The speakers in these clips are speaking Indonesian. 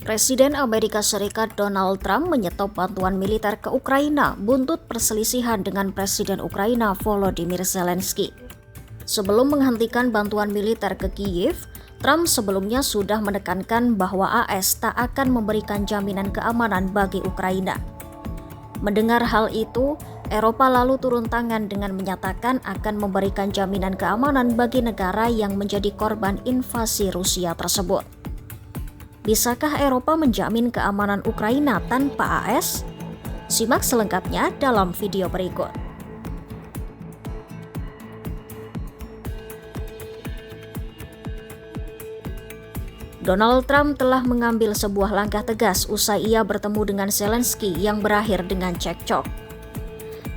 Presiden Amerika Serikat Donald Trump menyetop bantuan militer ke Ukraina buntut perselisihan dengan Presiden Ukraina Volodymyr Zelensky. Sebelum menghentikan bantuan militer ke Kiev, Trump sebelumnya sudah menekankan bahwa AS tak akan memberikan jaminan keamanan bagi Ukraina. Mendengar hal itu, Eropa lalu turun tangan dengan menyatakan akan memberikan jaminan keamanan bagi negara yang menjadi korban invasi Rusia tersebut. Bisakah Eropa menjamin keamanan Ukraina tanpa AS? Simak selengkapnya dalam video berikut. Donald Trump telah mengambil sebuah langkah tegas usai ia bertemu dengan Zelensky yang berakhir dengan cekcok.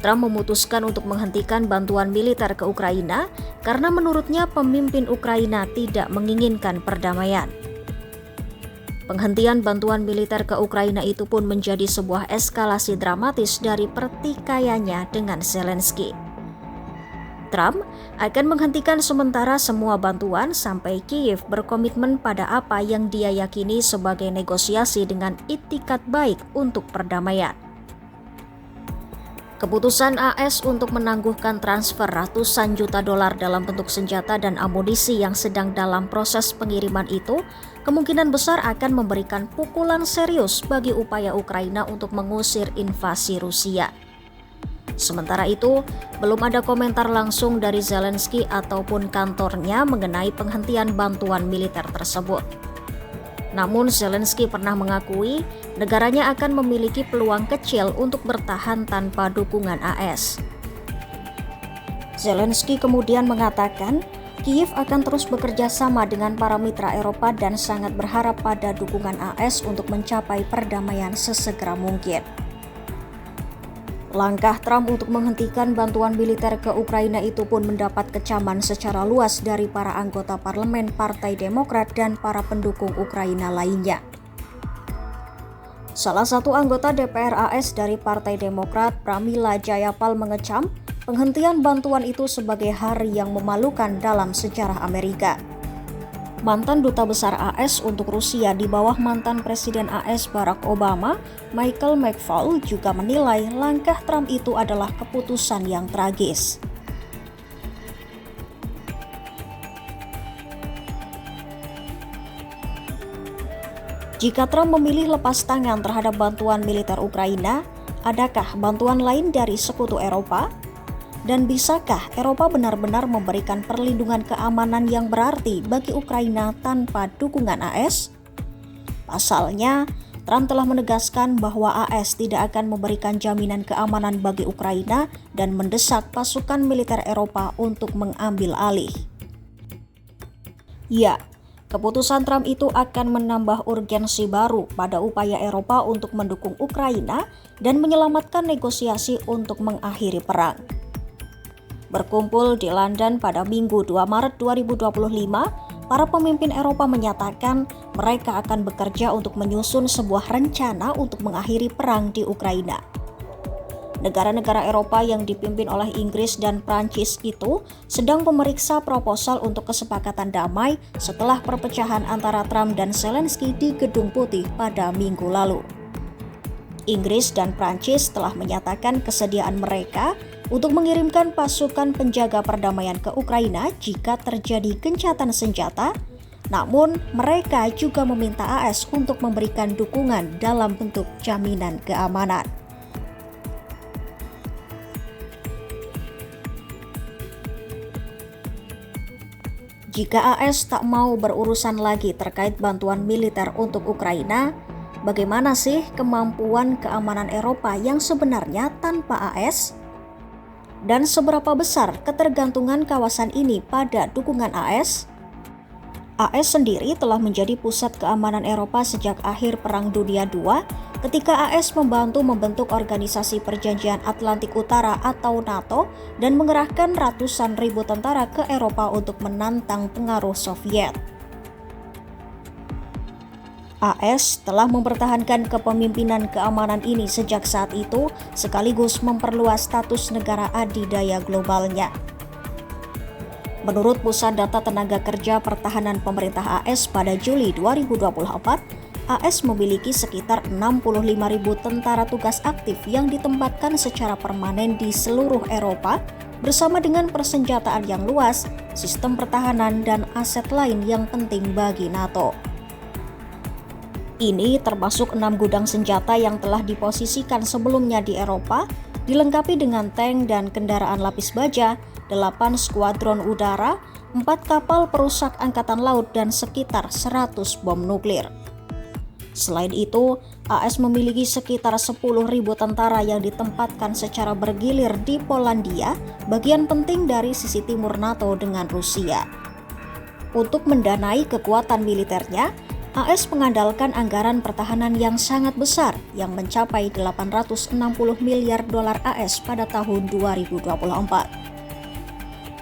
Trump memutuskan untuk menghentikan bantuan militer ke Ukraina karena menurutnya pemimpin Ukraina tidak menginginkan perdamaian. Penghentian bantuan militer ke Ukraina itu pun menjadi sebuah eskalasi dramatis dari pertikaiannya dengan Zelensky. Trump akan menghentikan sementara semua bantuan sampai Kiev berkomitmen pada apa yang dia yakini sebagai negosiasi dengan itikat baik untuk perdamaian. Keputusan AS untuk menangguhkan transfer ratusan juta dolar dalam bentuk senjata dan amunisi yang sedang dalam proses pengiriman itu kemungkinan besar akan memberikan pukulan serius bagi upaya Ukraina untuk mengusir invasi Rusia. Sementara itu, belum ada komentar langsung dari Zelensky ataupun kantornya mengenai penghentian bantuan militer tersebut. Namun Zelensky pernah mengakui negaranya akan memiliki peluang kecil untuk bertahan tanpa dukungan AS. Zelensky kemudian mengatakan, Kiev akan terus bekerja sama dengan para mitra Eropa dan sangat berharap pada dukungan AS untuk mencapai perdamaian sesegera mungkin. Langkah Trump untuk menghentikan bantuan militer ke Ukraina itu pun mendapat kecaman secara luas dari para anggota parlemen Partai Demokrat dan para pendukung Ukraina lainnya. Salah satu anggota DPR AS dari Partai Demokrat, Pramila Jayapal, mengecam penghentian bantuan itu sebagai hari yang memalukan dalam sejarah Amerika. Mantan Duta Besar AS untuk Rusia di bawah mantan Presiden AS Barack Obama, Michael McFaul, juga menilai langkah Trump itu adalah keputusan yang tragis. Jika Trump memilih lepas tangan terhadap bantuan militer Ukraina, adakah bantuan lain dari sekutu Eropa? Dan bisakah Eropa benar-benar memberikan perlindungan keamanan yang berarti bagi Ukraina tanpa dukungan AS? Pasalnya, Trump telah menegaskan bahwa AS tidak akan memberikan jaminan keamanan bagi Ukraina dan mendesak pasukan militer Eropa untuk mengambil alih. Ya, keputusan Trump itu akan menambah urgensi baru pada upaya Eropa untuk mendukung Ukraina dan menyelamatkan negosiasi untuk mengakhiri perang. Berkumpul di London pada Minggu 2 Maret 2025, para pemimpin Eropa menyatakan mereka akan bekerja untuk menyusun sebuah rencana untuk mengakhiri perang di Ukraina. Negara-negara Eropa yang dipimpin oleh Inggris dan Prancis itu sedang memeriksa proposal untuk kesepakatan damai setelah perpecahan antara Trump dan Zelensky di Gedung Putih pada minggu lalu. Inggris dan Prancis telah menyatakan kesediaan mereka untuk mengirimkan pasukan penjaga perdamaian ke Ukraina jika terjadi gencatan senjata, namun mereka juga meminta AS untuk memberikan dukungan dalam bentuk jaminan keamanan. Jika AS tak mau berurusan lagi terkait bantuan militer untuk Ukraina, bagaimana sih kemampuan keamanan Eropa yang sebenarnya tanpa AS? Dan seberapa besar ketergantungan kawasan ini pada dukungan AS? AS sendiri telah menjadi pusat keamanan Eropa sejak akhir Perang Dunia II ketika AS membantu membentuk Organisasi Perjanjian Atlantik Utara atau NATO dan mengerahkan ratusan ribu tentara ke Eropa untuk menantang pengaruh Soviet. AS telah mempertahankan kepemimpinan keamanan ini sejak saat itu, sekaligus memperluas status negara adidaya globalnya. Menurut Pusat Data Tenaga Kerja Pertahanan Pemerintah AS pada Juli 2024, AS memiliki sekitar 65.000 tentara tugas aktif yang ditempatkan secara permanen di seluruh Eropa bersama dengan persenjataan yang luas, sistem pertahanan, dan aset lain yang penting bagi NATO. Ini termasuk 6 gudang senjata yang telah diposisikan sebelumnya di Eropa, dilengkapi dengan tank dan kendaraan lapis baja, 8 skuadron udara, 4 kapal perusak angkatan laut, dan sekitar 100 bom nuklir. Selain itu, AS memiliki sekitar 10.000 tentara yang ditempatkan secara bergilir di Polandia, bagian penting dari sisi timur NATO dengan Rusia. Untuk mendanai kekuatan militernya, AS mengandalkan anggaran pertahanan yang sangat besar yang mencapai 860 miliar dolar AS pada tahun 2024.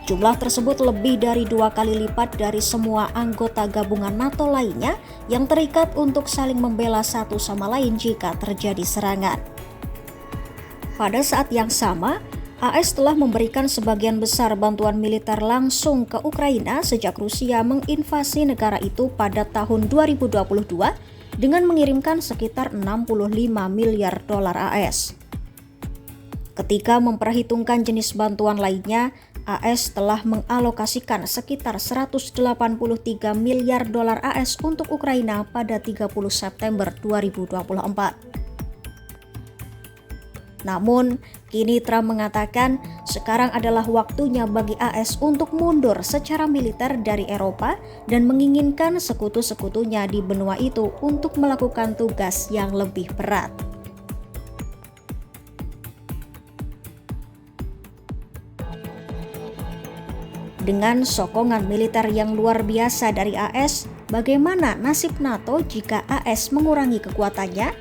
Jumlah tersebut lebih dari 2 kali lipat dari semua anggota gabungan NATO lainnya yang terikat untuk saling membela satu sama lain jika terjadi serangan. Pada saat yang sama, AS telah memberikan sebagian besar bantuan militer langsung ke Ukraina sejak Rusia menginvasi negara itu pada tahun 2022 dengan mengirimkan sekitar 65 miliar dolar AS. Ketika memperhitungkan jenis bantuan lainnya, AS telah mengalokasikan sekitar 183 miliar dolar AS untuk Ukraina pada 30 September 2024. Namun, kini Trump mengatakan sekarang adalah waktunya bagi AS untuk mundur secara militer dari Eropa dan menginginkan sekutu-sekutunya di benua itu untuk melakukan tugas yang lebih berat. Dengan sokongan militer yang luar biasa dari AS, bagaimana nasib NATO jika AS mengurangi kekuatannya?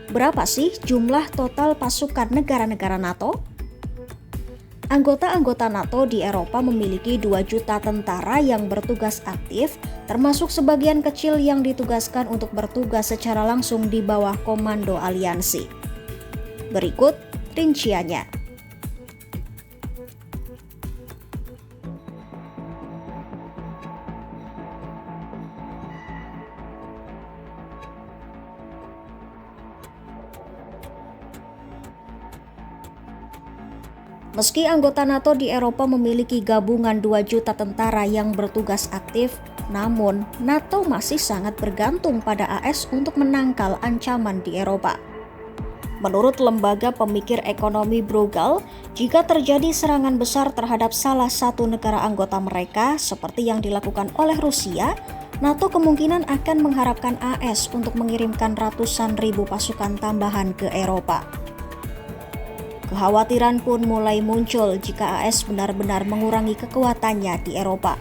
Berapa sih jumlah total pasukan negara-negara NATO? Anggota-anggota NATO di Eropa memiliki 2 juta tentara yang bertugas aktif, termasuk sebagian kecil yang ditugaskan untuk bertugas secara langsung di bawah komando aliansi. Berikut rinciannya. Meski anggota NATO di Eropa memiliki gabungan 2 juta tentara yang bertugas aktif, namun NATO masih sangat bergantung pada AS untuk menangkal ancaman di Eropa. Menurut lembaga pemikir ekonomi Bruegel, jika terjadi serangan besar terhadap salah satu negara anggota mereka, seperti yang dilakukan oleh Rusia, NATO kemungkinan akan mengharapkan AS untuk mengirimkan ratusan ribu pasukan tambahan ke Eropa. Kekhawatiran pun mulai muncul jika AS benar-benar mengurangi kekuatannya di Eropa.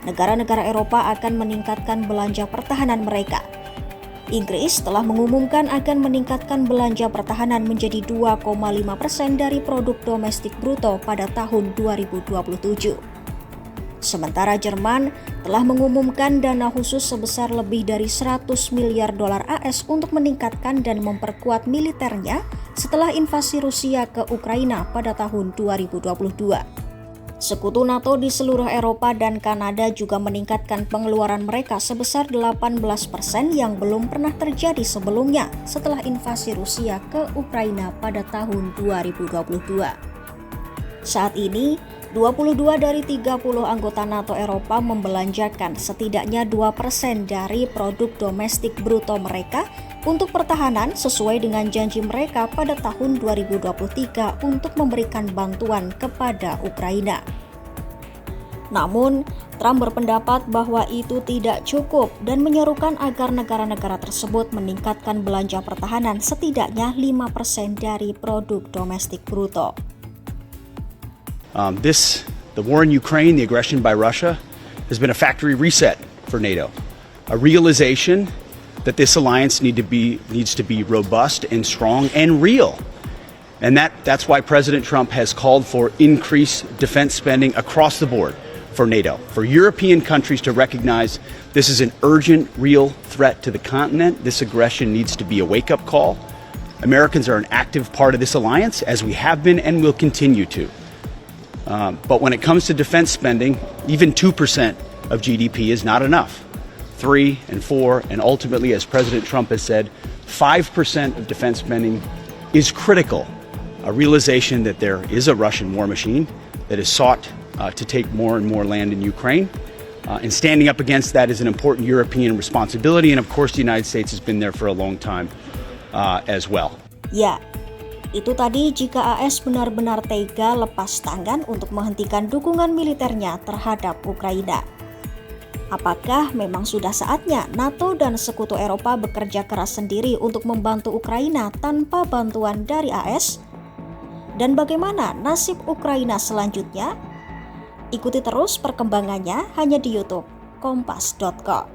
Negara-negara Eropa akan meningkatkan belanja pertahanan mereka. Inggris telah mengumumkan akan meningkatkan belanja pertahanan menjadi 2,5% dari produk domestik bruto pada tahun 2027. Sementara Jerman telah mengumumkan dana khusus sebesar lebih dari 100 miliar dolar AS untuk meningkatkan dan memperkuat militernya setelah invasi Rusia ke Ukraina pada tahun 2022. Sekutu NATO di seluruh Eropa dan Kanada juga meningkatkan pengeluaran mereka sebesar 18% yang belum pernah terjadi sebelumnya setelah invasi Rusia ke Ukraina pada tahun 2022. Saat ini, 22 dari 30 anggota NATO Eropa membelanjakan setidaknya 2% dari produk domestik bruto mereka untuk pertahanan sesuai dengan janji mereka pada tahun 2023 untuk memberikan bantuan kepada Ukraina. Namun, Trump berpendapat bahwa itu tidak cukup dan menyerukan agar negara-negara tersebut meningkatkan belanja pertahanan setidaknya 5% dari produk domestik bruto. The war in Ukraine, the aggression by Russia, has been a factory reset for NATO, a realization that this alliance needs to be robust and strong and real. And that's why President Trump has called for increased defense spending across the board for NATO, for European countries to recognize this is an urgent, real threat to the continent. This aggression needs to be a wake-up call. Americans are an active part of this alliance, as we have been and will continue to. But when it comes to defense spending, even 2% of GDP is not enough. 3, and 4, and ultimately, as President Trump has said, 5% of defense spending is critical. A realization that there is a Russian war machine that has sought to take more and more land in Ukraine. And standing up against that is an important European responsibility. And of course, the United States has been there for a long time as well. Ya, itu tadi jika AS benar-benar tega lepas tangan untuk menghentikan dukungan militernya terhadap Ukraina. Apakah memang sudah saatnya NATO dan sekutu Eropa bekerja keras sendiri untuk membantu Ukraina tanpa bantuan dari AS? Dan bagaimana nasib Ukraina selanjutnya? Ikuti terus perkembangannya hanya di YouTube Kompas.com.